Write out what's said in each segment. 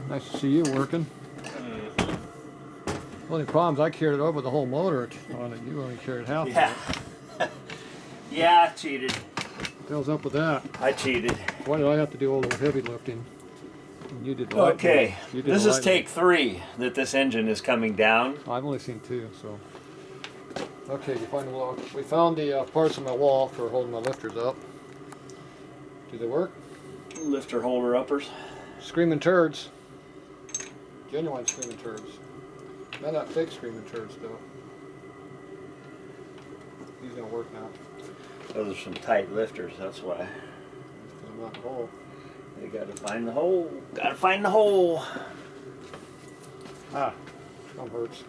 Nice to see you working. Only problems, I carried it over the whole motor on it. You only carried half of it. Yeah, I cheated. What the hell's up with that? I cheated. Why did I have to do all the heavy lifting? You did. Okay, this is take 3 that this engine is coming down. I've only seen 2, so. Okay, you find the wall. We found the parts of my wall for holding my lifters up. Do they work? Lifter holder uppers. Screaming turds. Genuine screaming turds. Not fake screaming turds though. These don't work now. Those are some tight lifters, that's why. I'm not in the hole. You gotta find the hole. Gotta find the hole. Ah, that hurts.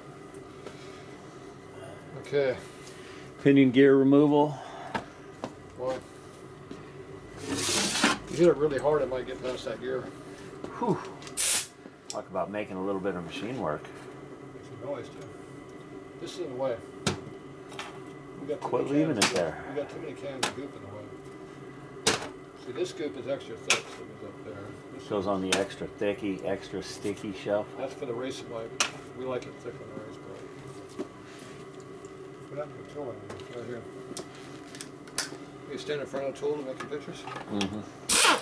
Okay. Pinion gear removal. Boy. You hit it really hard, it might get past that gear. Whew. Talk about making a little bit of machine work. Makes some noise too. This is in the way. Quit leaving it there. We got too many cans of goop in the way. See, this goop is extra thick, so it goes up there. This goes on the extra thicky, extra sticky shelf. That's for the race bike. We like it thick on the race bike. What happened to the tool? Right here. You stand in front of the tool to make your pictures? Mm-hmm. How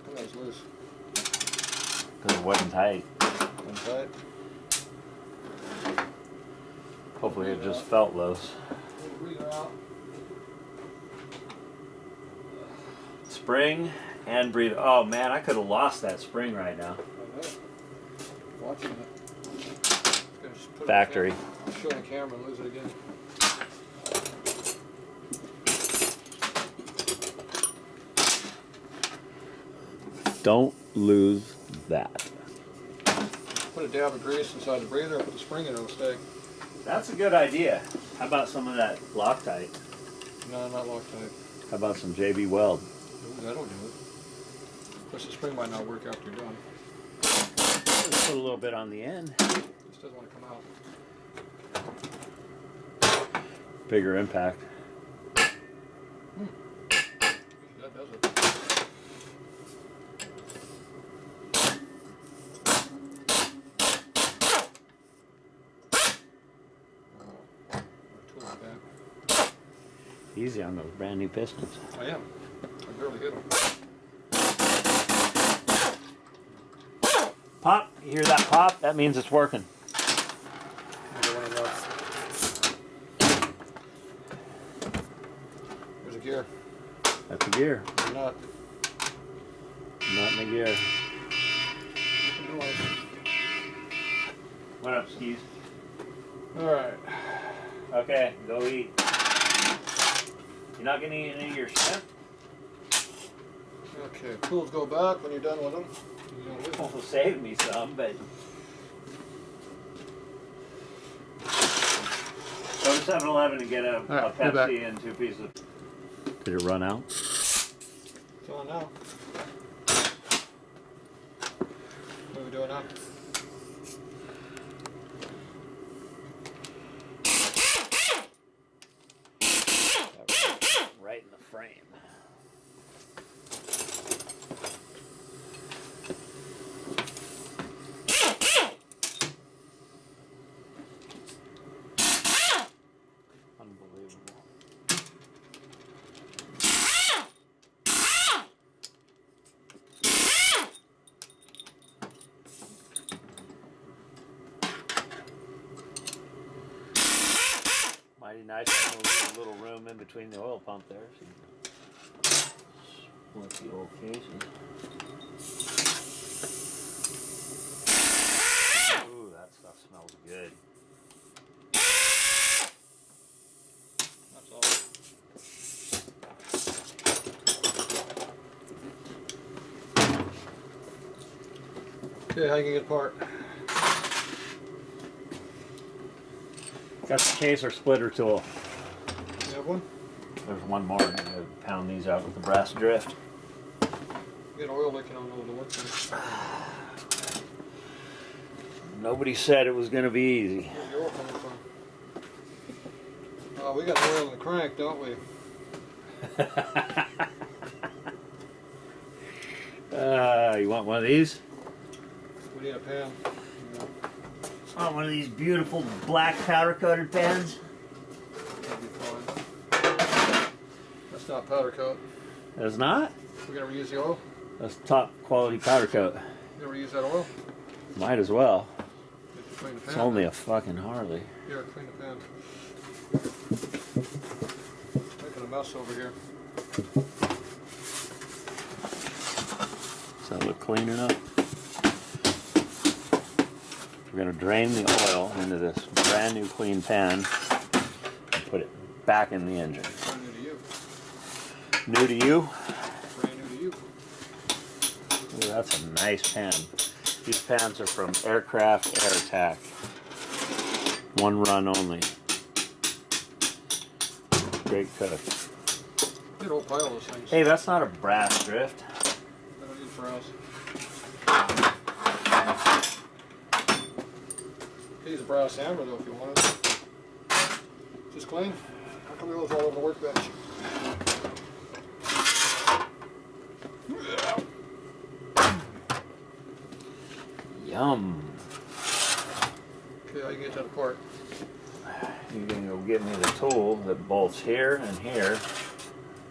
come that was loose? Because it wasn't tight. Wasn't tight? Hopefully it just felt loose. Spring and breather. Oh man, I could have lost that spring right now. I know. Watching it. Factory. Show the camera and lose it again. Don't lose that. Put a dab of grease inside the breather, put the spring in, it'll stay. That's a good idea. How about some of that Loctite? No, not Loctite. How about some JB Weld? Ooh, that'll do it. Of course, the spring might not work after you're done. Just put a little bit on the end. This doesn't want to come out. Bigger impact. That does it. Easy on those brand new pistons. I am. I barely hit them. Pop, you hear that pop? That means it's working. There's a gear. That's a gear. Nut. Nut in the gear. What up, skis? Alright. Okay, go eat. You're not gonna eat any of your shrimp? Okay, tools go back when you're done with them. Will save me some, but. Go to 7-Eleven and get a Pepsi and 2 pieces of. Did it run out? It's on now. What are we doing now? Right in the frame. Unbelievable. Mighty nice a little room in between the oil pump there. So split the old cases. Ooh, that stuff smells good. That's all. Okay, how you gonna get apart? Got the case or splitter tool. You have one? There's one more. I'm gonna pound these out with the brass drift. You got oil leaking on the workbench. Nobody said it was gonna be easy. Where's your oil coming from? We got oil in the crank, don't we? You want one of these? We need a pan. Yeah, On one of these beautiful black powder coated pans. that'd be fine. That's not powder coat. It's not? We're gonna reuse the oil? That's top quality powder coat. You gonna reuse that oil? Might as well. Clean the pan. It's only a fucking Harley. Here, clean the pan. Making a mess over here. Does that look clean enough? We're going to drain the oil into this brand new clean pan and put it back in the engine. Brand new to you. New to you? Brand new to you. Ooh, that's a nice pan. These pans are from Aircraft Air Attack. One run only. Great cook. Get a whole pile of those things. Hey, that's not a brass drift. I don't need brass. Use a brass hammer though if you want it. Just clean. How come it goes all over the workbench? Yum. Okay, I can get that apart. You can go get me the tool that bolts here and here.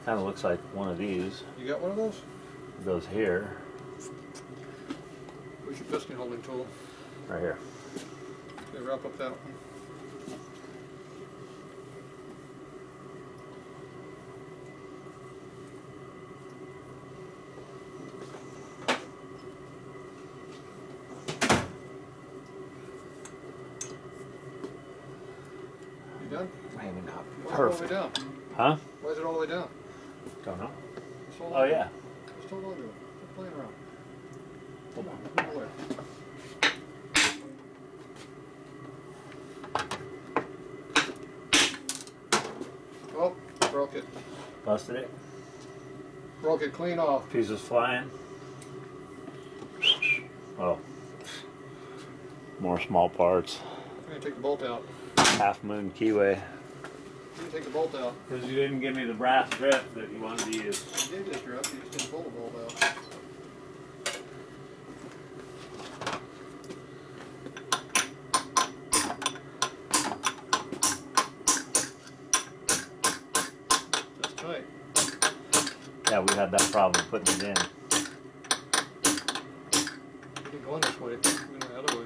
Kind of looks like one of these. You got one of those? It goes here, Where's your piston holding tool? right here. Okay, wrap up that one. You done? Maybe not Why is it all the way perfect. down? Huh? Why is it all the way down? Don't know. Just hold Oh on. yeah. Just hold on to it. Stop playing around. Come on, move away. Oh, broke it. Busted it. Broke it clean off. Pieces flying. Oh. More small parts. I'm gonna take the bolt out. Half moon keyway. I'm gonna take the bolt out. Because you didn't give me the brass drift that you wanted to use. You did this grip, you just didn't pull the bolt out. That's tight. Yeah, we had that problem putting it in. You can go in this way, you can go the other way.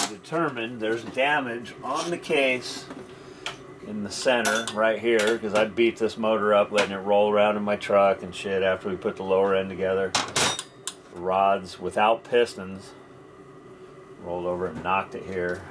Determined there's damage on the case in the center right here because I beat this motor up letting it roll around in my truck and shit after we put the lower end together. The rods without pistons rolled over and knocked it here.